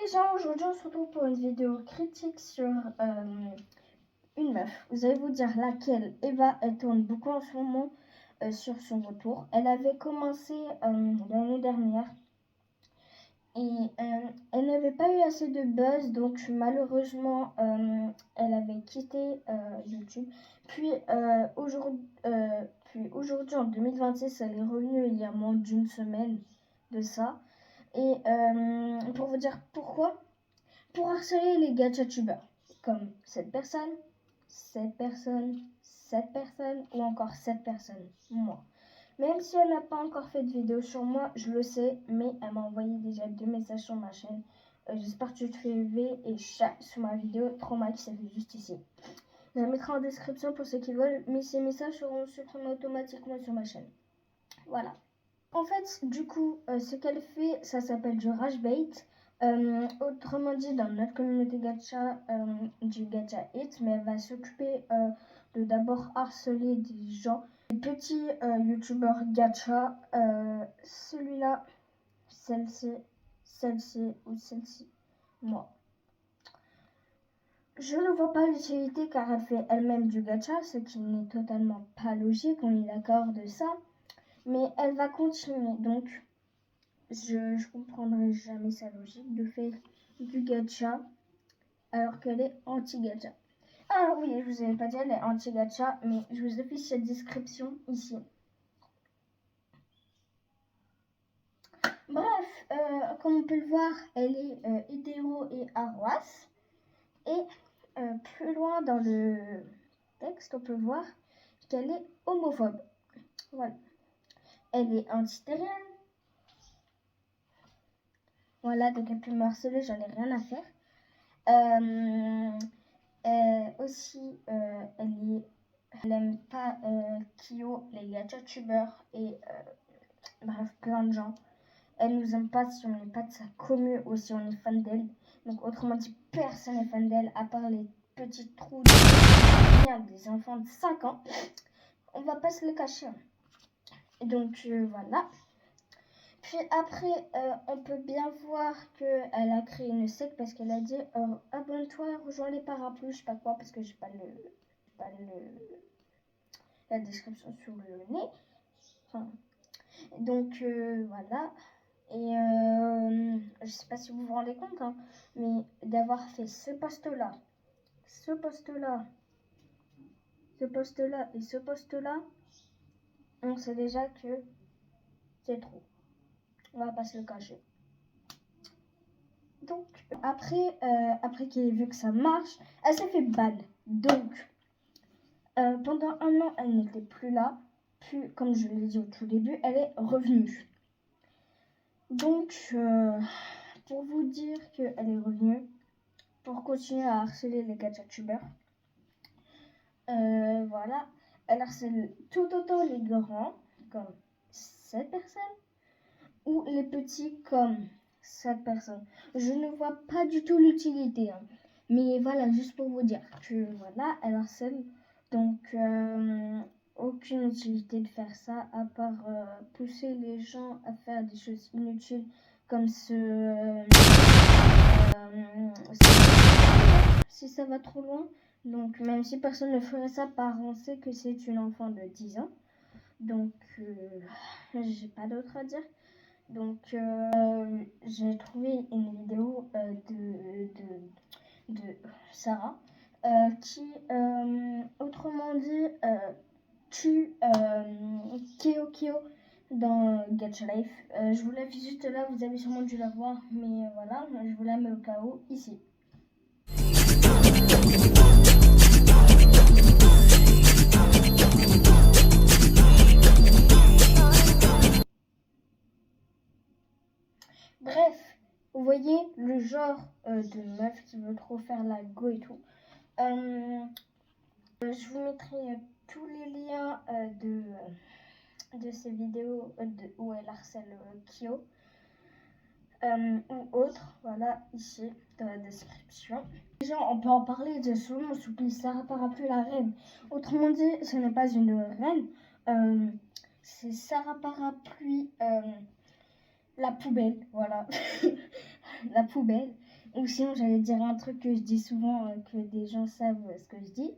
les gens, aujourd'hui on se retrouve pour une vidéo critique sur une meuf. Vous allez vous dire laquelle. Eva, elle tourne beaucoup en ce moment sur son retour. Elle avait commencé l'année dernière et elle n'avait pas eu assez de buzz, donc malheureusement elle avait quitté YouTube. Puis aujourd'hui en 2026, elle est revenue il y a moins d'une semaine de ça. Et pour vous dire pourquoi, pour harceler les gachatubers, comme cette personne, cette personne, cette personne ou encore cette personne, moi. Même si elle n'a pas encore fait de vidéo sur moi, je le sais, mais elle m'a envoyé déjà 2 messages sur ma chaîne. J'espère que tu te fais lever et chat sur ma vidéo, Trauma qui s'affiche juste ici. Je la mettrai en description pour ceux qui veulent, mais ces messages seront supprimés automatiquement sur ma chaîne. Voilà. En fait, du coup, ce qu'elle fait, ça s'appelle du rage bait. Autrement dit, dans notre communauté gacha, du gacha hit, mais elle va s'occuper de d'abord harceler des gens, des petits youtubeurs gacha, celui-là, celle-ci ou celle-ci, moi. Je ne vois pas l'utilité car elle fait elle-même du gacha, ce qui n'est totalement pas logique, on est d'accord de ça. Mais elle va continuer, donc je comprendrai jamais sa logique de faire du gacha alors qu'elle est anti-gacha. Ah oui, je vous avais pas dit, elle est anti-gacha, mais je vous affiche cette description ici. Bref, comme on peut le voir, elle est hétéro et arroise. Et plus loin dans le texte, on peut voir qu'elle est homophobe. Voilà. Elle est anti-terrienne. Voilà, donc elle peut me harceler, j'en ai rien à faire. Aussi, elle aime pas Kyo, les gachatubers et bref, plein de gens. Elle nous aime pas si on n'est pas de sa commu ou si on est fan d'elle. Donc autrement dit, personne n'est fan d'elle à part les petits trous des enfants de 5 ans. On va pas se le cacher. Donc voilà. Puis après, on peut bien voir qu'elle a créé une secte parce qu'elle a dit abonne-toi, rejoins les parapluies, je sais pas quoi, parce que j'ai pas la description sur le nez. Enfin, donc voilà. Et je sais pas si vous vous rendez compte, hein, mais d'avoir fait ce post-là, ce post-là, ce post-là et ce post-là, on sait déjà que c'est trop. On va pas se le cacher. Donc, après qu'elle ait vu que ça marche, elle s'est fait ban. Donc, pendant un an, elle n'était plus là. Puis, comme je l'ai dit au tout début, elle est revenue. Donc, pour vous dire qu'elle est revenue, pour continuer à harceler les gachatubers, voilà, elle harcèle tout autant les grands, comme cette personne, ou les petits, comme cette personne. Je ne vois pas du tout l'utilité, hein. Mais voilà, juste pour vous dire que voilà, elle harcèle. Donc, aucune utilité de faire ça, à part pousser les gens à faire des choses inutiles, comme si ça va trop loin. Donc, même si personne ne ferait ça, on sait que c'est une enfant de 10 ans. Donc, j'ai pas d'autre à dire. Donc, j'ai trouvé une vidéo de Sarah qui, autrement dit, tue Kyo dans Gacha Life. Je vous l'affiche juste là, vous avez sûrement dû la voir, mais voilà, je vous la mets au cas où ici. Bref, vous voyez le genre de meuf qui veut trop faire la go et tout. Je vous mettrai tous les liens de ces vidéos où elle harcèle Kyo ou autre, voilà, ici dans la description. Déjà, on peut en parler de ce nom s'oublie Sarah Parapluie la reine. Autrement dit, ce n'est pas une reine, c'est Sarah Parapluie la poubelle, voilà. La poubelle. ou sinon j'allais dire un truc que je dis souvent, que des gens savent ce que je dis.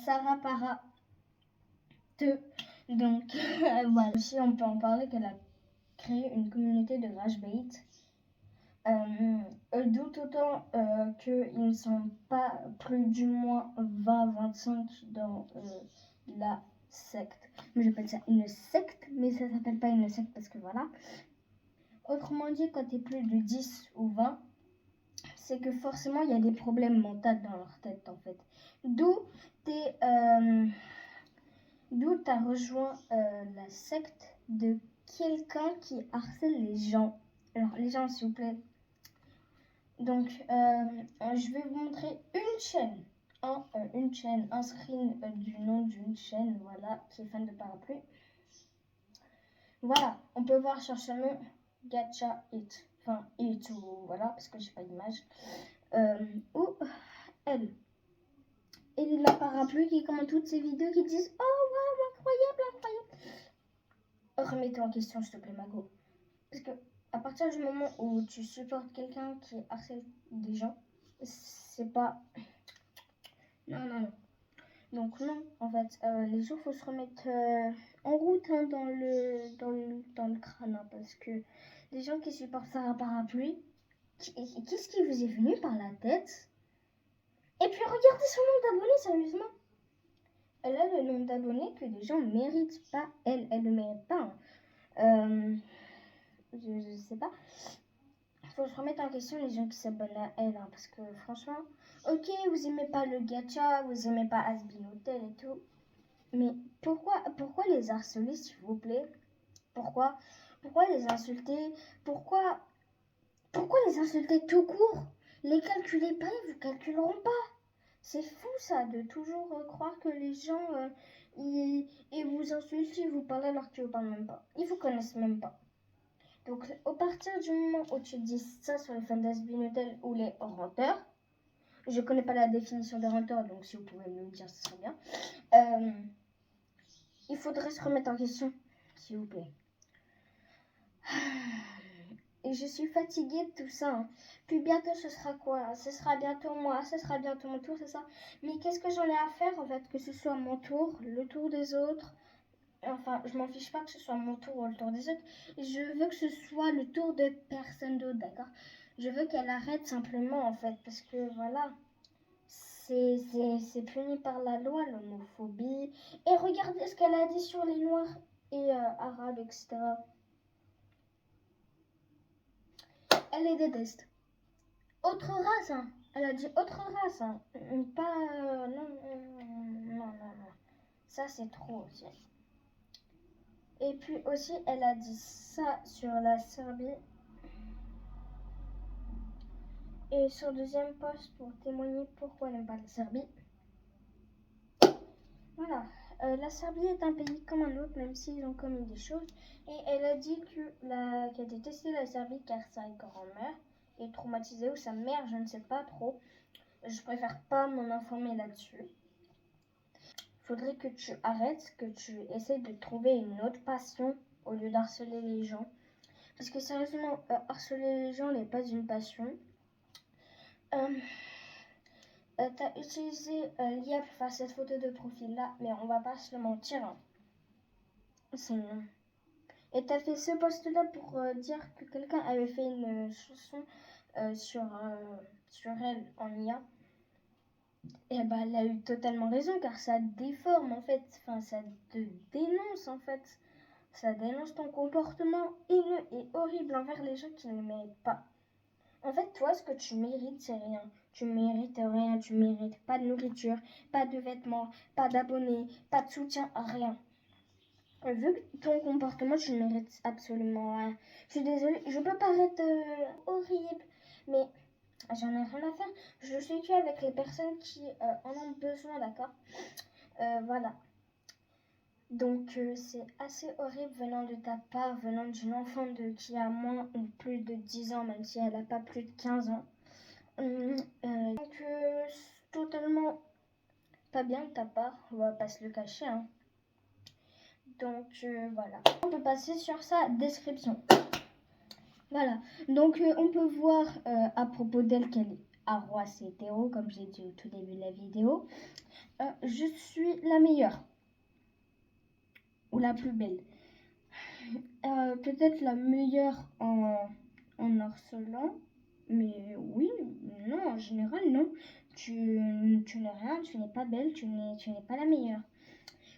Sarah Para 2. Donc voilà. Aussi on peut en parler qu'elle a créé une communauté de rage bait. D'où autant qu'ils ne sont pas plus du moins 20-25 dans la secte. Moi j'appelle ça une secte, mais ça s'appelle pas une secte parce que voilà. Autrement dit, quand tu es plus de 10 ou 20, c'est que forcément il y a des problèmes mentaux dans leur tête en fait. D'où tu as rejoint la secte de quelqu'un qui harcèle les gens. Alors les gens s'il vous plaît. Donc je vais vous montrer une chaîne. Un screen du nom d'une chaîne, voilà, qui est fan de parapluie. Voilà, on peut voir sur ce nom Gacha It. Enfin, It ou voilà, parce que j'ai pas d'image. Ou elle. Et la parapluie qui commente toutes ces vidéos qui disent oh wow, incroyable, incroyable. Remets-toi en question, s'il te plaît, Mago. Parce que à partir du moment où tu supportes quelqu'un qui harcèle des gens, c'est pas. Non, non, non. Donc non, en fait, les jours, faut se remettre en route hein, dans le crâne, hein, parce que les gens qui supportent Sarah Parapluie, qu'est-ce qui vous est venu par la tête? Et puis regardez son nombre d'abonnés, sérieusement. Elle a le nombre d'abonnés que les gens méritent pas. Elle le mérite pas. Hein. Je sais pas. Faut se remettre en question les gens qui s'abonnent à elle, hein, parce que franchement, ok, vous aimez pas le gacha, vous aimez pas Asbin Hotel et tout, mais pourquoi les harceler, s'il vous plaît? Pourquoi les insulter? Pourquoi les insulter tout court? Les calculez pas, ils vous calculeront pas. C'est fou ça, de toujours croire que les gens ils vous insultent, ils vous parlent alors qu'ils vous parlent même pas. Ils vous connaissent même pas. Donc, au partir du moment où tu dis ça sur les fans d'Asbin Hotel ou les renteurs, je connais pas la définition de renteur, donc si vous pouvez me le dire, ce serait bien. Il faudrait se remettre en question, s'il vous plaît. Et je suis fatiguée de tout ça. Hein. Puis bientôt, ce sera quoi? Ce sera bientôt moi, ce sera bientôt mon tour, c'est ça? Mais qu'est-ce que j'en ai à faire, en fait, que ce soit mon tour, le tour des autres? Enfin, je m'en fiche pas que ce soit mon tour ou le tour des autres. Je veux que ce soit le tour de personne d'autre, d'accord? Je veux qu'elle arrête simplement, en fait, parce que, voilà, c'est puni par la loi, l'homophobie. Et regardez ce qu'elle a dit sur les Noirs et Arabes, etc. Elle les déteste. Autre race, hein. Elle a dit autre race, hein. Pas... non. Ça, c'est trop aussi. Et puis aussi, elle a dit ça sur la Serbie. Et sur le deuxième post pour témoigner pourquoi elle n'aime pas la Serbie. Voilà. La Serbie est un pays comme un autre, même s'ils ont commis des choses. Et elle a dit qu'elle détestait la Serbie car sa grand-mère est traumatisée, ou sa mère, je ne sais pas trop. Je préfère pas m'en informer là-dessus. Faudrait que tu arrêtes, que tu essaies de trouver une autre passion au lieu d'harceler les gens. Parce que sérieusement, harceler les gens n'est pas une passion. T'as utilisé l'IA pour faire cette photo de profil là, mais on va pas se le mentir. Hein. C'est non. Et t'as fait ce post là pour dire que quelqu'un avait fait une chanson sur elle en IA. Et bah elle a eu totalement raison car ça déforme en fait, enfin ça te dénonce en fait. Ça dénonce ton comportement haineux et horrible envers les gens qui ne le méritent pas. En fait, toi, ce que tu mérites, c'est rien. Tu mérites rien, tu mérites pas de nourriture, pas de vêtements, pas d'abonnés, pas de soutien, rien. Vu que ton comportement, tu ne mérites absolument rien. Je suis désolée, je peux paraître horrible, mais j'en ai rien à faire. Je suis que avec les personnes qui en ont besoin, d'accord? Voilà. Donc c'est assez horrible venant de ta part, venant d'une enfant qui a moins ou plus de 10 ans, même si elle n'a pas plus de 15 ans. Donc c'est totalement pas bien de ta part, on va pas se le cacher. Hein. Donc voilà. On peut passer sur sa description. Voilà. Donc, on peut voir à propos d'elle qu'elle est arroise et hétéro, comme j'ai dit au tout début de la vidéo. Je suis la meilleure ou la plus belle. Peut-être la meilleure en harcelant, mais oui, non, en général, non. Tu n'es rien, tu n'es pas belle, tu n'es pas la meilleure.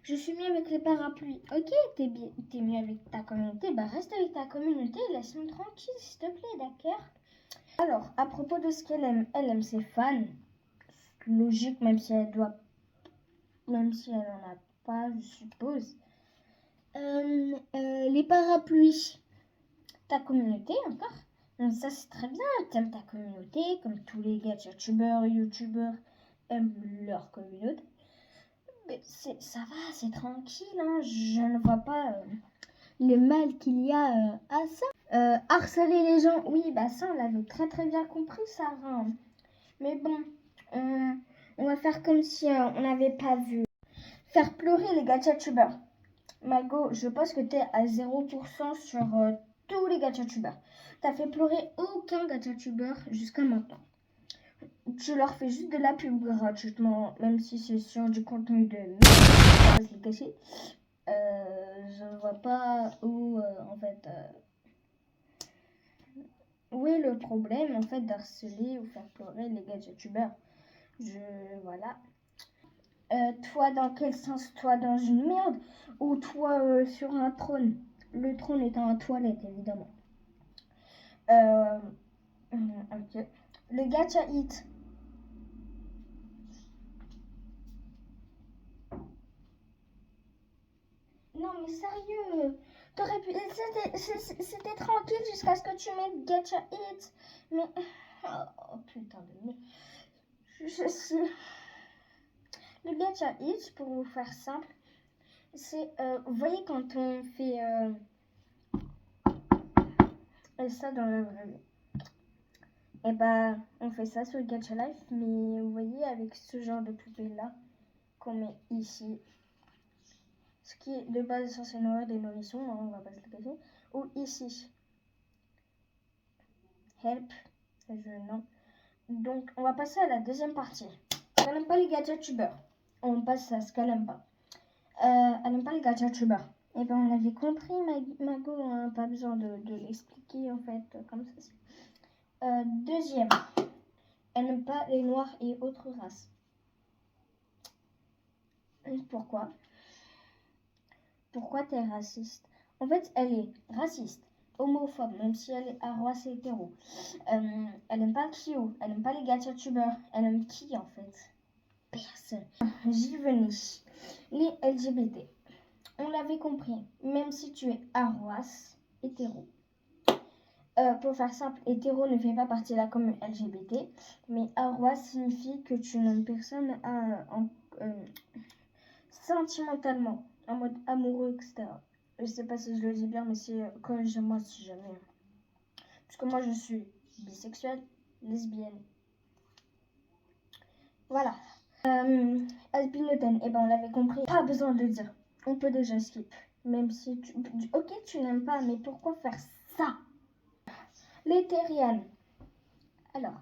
Je suis mieux avec les parapluies. Ok, t'es mieux avec ta communauté, bah reste avec ta communauté, laisse-nous tranquille, s'il te plaît, d'accord? Alors, à propos de ce elle aime ses fans. Logique, même si elle en a pas, je suppose. Les parapluies, ta communauté encore. Donc ça c'est très bien, t'aimes ta communauté, comme tous les gadgetubeurs, youtubeurs aiment leur communauté. Mais ça va, c'est tranquille, hein. Je ne vois pas le mal qu'il y a à ça. Harceler les gens, oui, bah ça on l'avait très très bien compris, Sarah. Mais bon, on va faire comme si on n'avait pas vu. Faire pleurer les gadgetubeurs. Mago, je pense que t'es à 0% sur tous les gadgetubeurs. T'as fait pleurer aucun gadgetubeur jusqu'à maintenant. Tu leur fais juste de la pub gratuitement, même si c'est sur du contenu de merde, on va se le cacher. Je ne vois pas où, où est le problème, en fait, d'harceler ou faire pleurer les gadgetubeurs. Voilà. Toi, dans quel sens? Toi, dans une merde ou toi sur un trône? Le trône étant une toilette, évidemment. Ok. Le gacha hit. Non, mais sérieux. T'aurais pu. C'était tranquille jusqu'à ce que tu mettes gacha hit. Mais. Oh putain de merde. Je sais. Le gacha hit, pour vous faire simple, c'est. Vous voyez, quand on fait ça dans la vraie vie. Et bah, on fait ça sur Gacha Life, mais vous voyez, avec ce genre de poupée là qu'on met ici, ce qui est de base censé nourrir des nourrissons, hein, on va pas se le cacher, ou ici, help, non. Donc, on va passer à la deuxième partie. Elle n'aime pas les gadgetubeurs. On passe à ce qu'elle n'aime pas. Elle n'aime pas les gadgetubeurs. Et ben, on avait compris, Mago, hein, pas besoin de l'expliquer en fait, comme ça. Deuxième, elle n'aime pas les noirs et autres races. Pourquoi? Pourquoi t'es raciste? En fait, elle est raciste, homophobe, même si elle est arroise et hétéro. Elle aime pas Kyo, elle aime pas les gadgetubeurs. Elle aime qui en fait? Personne. J'y venais. Les LGBT. On l'avait compris, même si tu es arroise, hétéro. Pour faire simple, hétéro ne fait pas partie de la commune LGBT, mais arroise signifie que tu n'aimes personne sentimentalement, en mode amoureux, etc. Je sais pas si je le dis bien, mais c'est corrigez-moi si jamais. Parce que moi je suis bisexuelle, lesbienne. Voilà. Albinoten, eh ben on l'avait compris. Pas besoin de dire. On peut déjà skip. Même si tu. Ok, tu n'aimes pas, mais pourquoi faire ça? Les terriennes. Alors,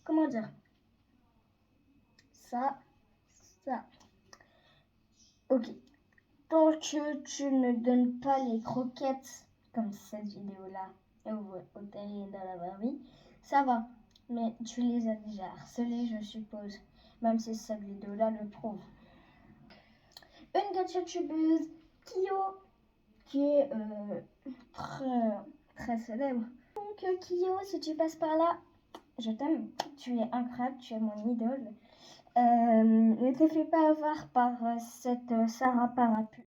comment dire? Ça, ça. Ok. Tant que tu ne donnes pas les croquettes, comme cette vidéo-là, au terrier dans la Barbie, ça va. Mais tu les as déjà harcelés, je suppose. Même si cette vidéo-là le prouve. Une gadgetubeuse, Kyo, qui est très célèbre. Donc Kyo, si tu passes par là, je t'aime. Tu es incroyable, tu es mon idole. Ne te fais pas avoir par cette Sarah Parapluie.